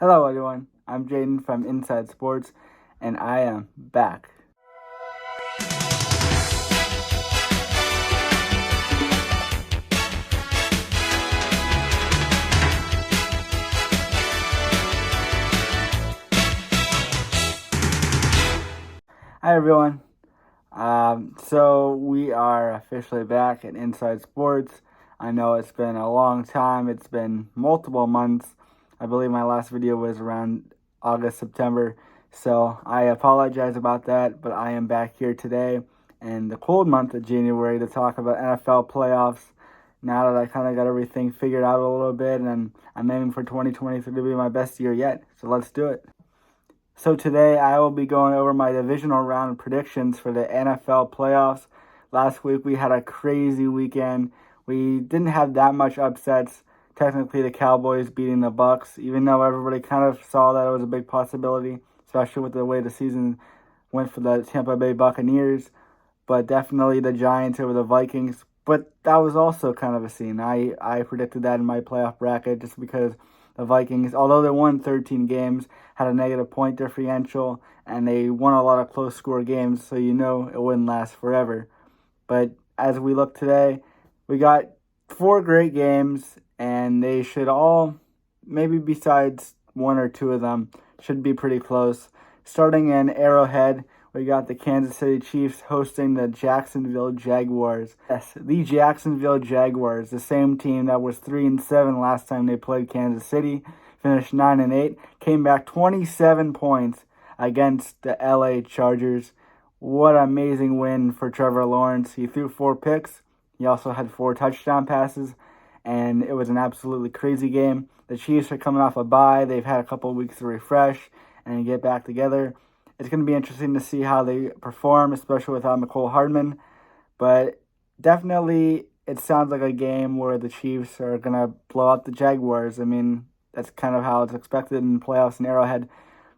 Hello, everyone. I'm Jaiden from Inside Sports, and I am back. Hi, everyone. So we are officially back at Inside Sports. I know it's been a long time. It's been multiple months. I believe my last video was around August, September. So I apologize about that, but I am back here today in the cold month of January to talk about NFL playoffs. Now that I kind of got everything figured out a little bit, and I'm aiming for 2023 to be my best year yet. So let's do it. So today I will be going over my divisional round predictions for the NFL playoffs. Last week we had a crazy weekend. We didn't have that much upsets. Technically the Cowboys beating the Bucks, even though everybody kind of saw that it was a big possibility, especially with the way the season went for the Tampa Bay Buccaneers. But definitely the Giants over the Vikings. But that was also kind of a scene. I predicted that in my playoff bracket just because the Vikings, although they won 13 games, had a negative point differential, and they won a lot of close score games, so you know it wouldn't last forever. But as we look today, we got 4 great games, and they should all, maybe besides 1 or 2 of them, should be pretty close. Starting in Arrowhead, we got the Kansas City Chiefs hosting the Jacksonville Jaguars. Yes, the Jacksonville Jaguars, the same team that was 3-7 last time they played Kansas City, finished 9-8, came back 27 points against the LA Chargers. What an amazing win for Trevor Lawrence. He threw 4 picks. He also had 4 touchdown passes, and it was an absolutely crazy game. The Chiefs are coming off a bye. They've had a couple of weeks to refresh and get back together. It's going to be interesting to see how they perform, especially without McCole Hardman. But definitely, it sounds like a game where the Chiefs are going to blow out the Jaguars. I mean, that's kind of how it's expected in playoffs in Arrowhead.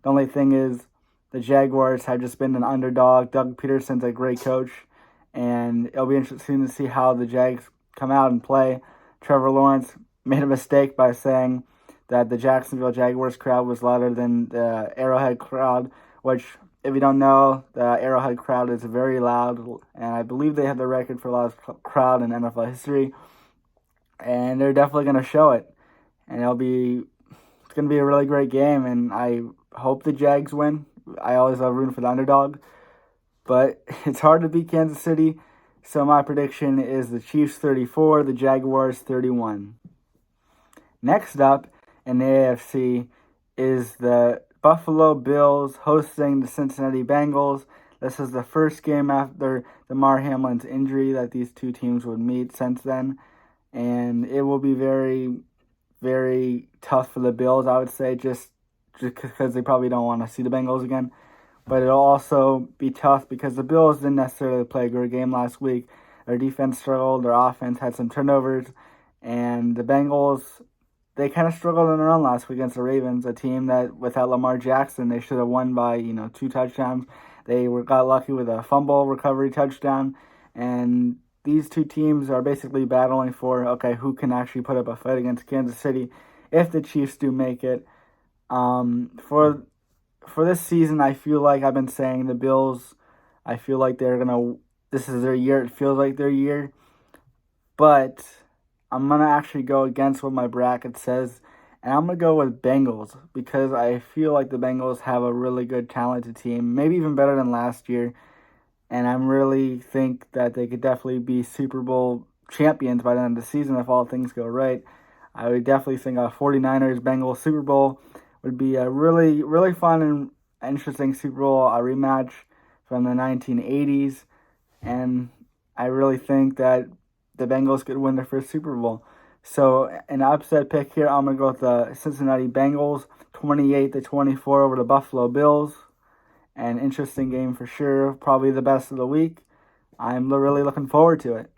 The only thing is the Jaguars have just been an underdog. Doug Peterson's a great coach, and it'll be interesting to see how the Jags come out and play. Trevor Lawrence made a mistake by saying that the Jacksonville Jaguars crowd was louder than the Arrowhead crowd, which, if you don't know, the Arrowhead crowd is very loud, and I believe they have the record for loudest crowd in NFL history, and they're definitely going to show it, and it's going to be a really great game, and I hope the Jags win. I always love rooting for the underdog, but it's hard to beat Kansas City, so my prediction is the Chiefs 34, the Jaguars 31. Next up in the AFC is the Buffalo Bills hosting the Cincinnati Bengals. This is the first game after Damar Hamlin's injury that these two teams would meet since then. And it will be very, very tough for the Bills, I would say, just because they probably don't want to see the Bengals again. But it'll also be tough because the Bills didn't necessarily play a good game last week. Their defense struggled, their offense had some turnovers, and the Bengals, they kind of struggled on their own last week against the Ravens, a team that without Lamar Jackson, they should have won by 2 touchdowns. They got lucky with a fumble recovery touchdown, and these two teams are basically battling for, who can actually put up a fight against Kansas City if the Chiefs do make it. For this season, I feel like I've been saying the Bills, I feel like this is their year. It feels like their year, but I'm going to actually go against what my bracket says, and I'm going to go with Bengals because I feel like the Bengals have a really good, talented team, maybe even better than last year, and I really think that they could definitely be Super Bowl champions by the end of the season if all things go right. I would definitely think a 49ers-Bengals Super Bowl would be a really, really fun and interesting Super Bowl, a rematch from the 1980s, and I really think that the Bengals could win their first Super Bowl. So an upset pick here, I'm going to go with the Cincinnati Bengals, 28-24 over the Buffalo Bills. An interesting game for sure, probably the best of the week. I'm really looking forward to it.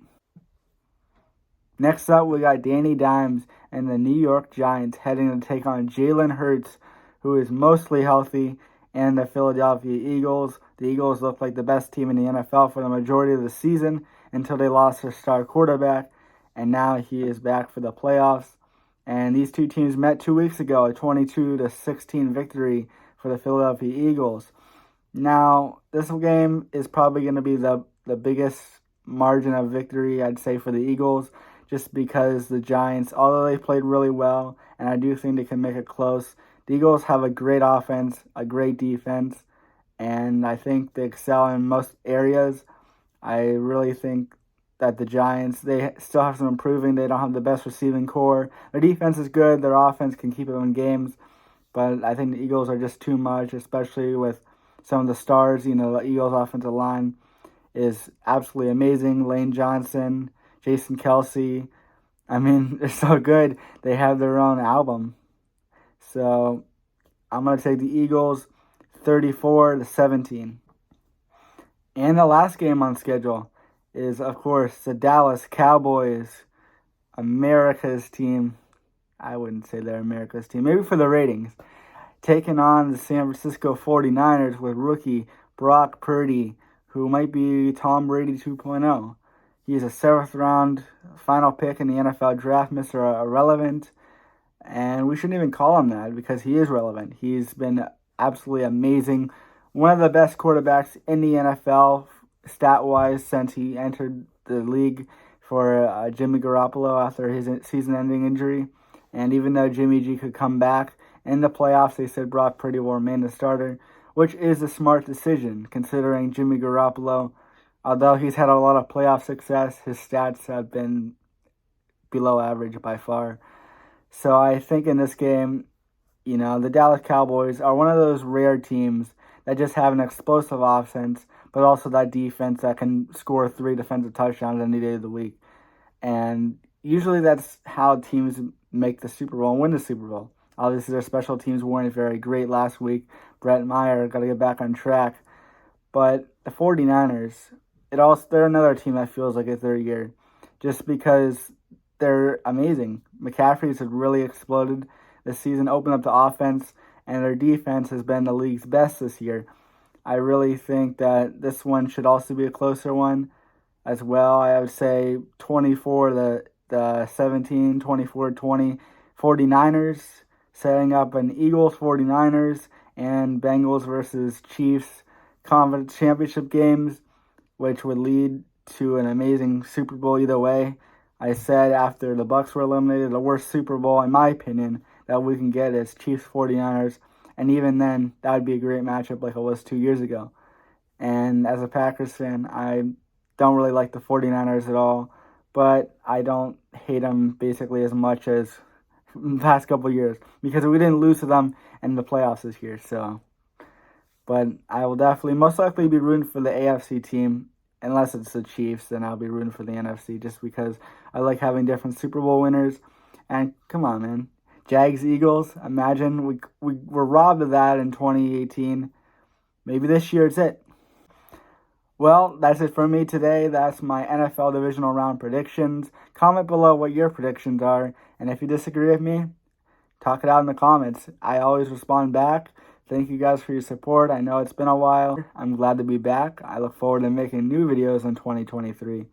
Next up, we got Danny Dimes and the New York Giants heading to take on Jalen Hurts, who is mostly healthy, and the Philadelphia Eagles. The Eagles look like the best team in the NFL for the majority of the season until they lost their star quarterback, and now he is back for the playoffs. And these two teams met 2 weeks ago, a 22-16 victory for the Philadelphia Eagles. Now, this game is probably going to be the biggest margin of victory, I'd say, for the Eagles, just because the Giants, although they played really well, and I do think they can make it close, the Eagles have a great offense, a great defense, and I think they excel in most areas. I really think that the Giants, they still have some improving. They don't have the best receiving core. Their defense is good. Their offense can keep them in games. But I think the Eagles are just too much, especially with some of the stars. You know, the Eagles' offensive line is absolutely amazing. Lane Johnson, Jason Kelsey. I mean, they're so good. They have their own album. So I'm going to take the Eagles 34-17. And the last game on schedule is, of course, the Dallas Cowboys, America's team. I wouldn't say they're America's team. Maybe for the ratings. Taking on the San Francisco 49ers with rookie Brock Purdy, who might be Tom Brady 2.0. He's a 7th-round final pick in the NFL draft, Mr. Irrelevant. And we shouldn't even call him that because he is relevant. He's been absolutely amazing. One of the best quarterbacks in the NFL, stat-wise, since he entered the league for Jimmy Garoppolo after his season-ending injury. And even though Jimmy G could come back in the playoffs, they said Brock Purdy will remain the starter, which is a smart decision considering Jimmy Garoppolo, although he's had a lot of playoff success, his stats have been below average by far. So I think in this game, you know, the Dallas Cowboys are one of those rare teams that just have an explosive offense, but also that defense that can score 3 defensive touchdowns any day of the week. And usually that's how teams make the Super Bowl and win the Super Bowl. Obviously, their special teams weren't very great last week. Brett Meyer got to get back on track. But the 49ers, they're another team that feels like it's their year just because they're amazing. McCaffrey's had really exploded this season, opened up the offense, and their defense has been the league's best this year. I really think that this one should also be a closer one as well. I would say 24-17, 24-20, 49ers setting up an Eagles 49ers and Bengals versus Chiefs conference championship games, which would lead to an amazing Super Bowl either way. I said after the Bucs were eliminated, the worst Super Bowl, in my opinion, that we can get is Chiefs 49ers. And even then, that would be a great matchup like it was 2 years ago. And as a Packers fan, I don't really like the 49ers at all, but I don't hate them basically as much as the past couple of years because we didn't lose to them in the playoffs this year. So, but I will definitely most likely be rooting for the AFC team. Unless it's the Chiefs, then I'll be rooting for the NFC just because I like having different Super Bowl winners. And come on, man. Jags, Eagles, imagine we were robbed of that in 2018. Maybe this year it's it. Well, that's it for me today. That's my NFL Divisional Round predictions. Comment below what your predictions are. And if you disagree with me, talk it out in the comments. I always respond back. Thank you guys for your support. I know it's been a while. I'm glad to be back. I look forward to making new videos in 2023.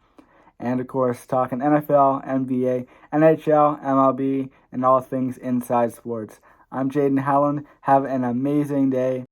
And of course, talking NFL, NBA, NHL, MLB, and all things inside sports. I'm Jaiden Howland. Have an amazing day.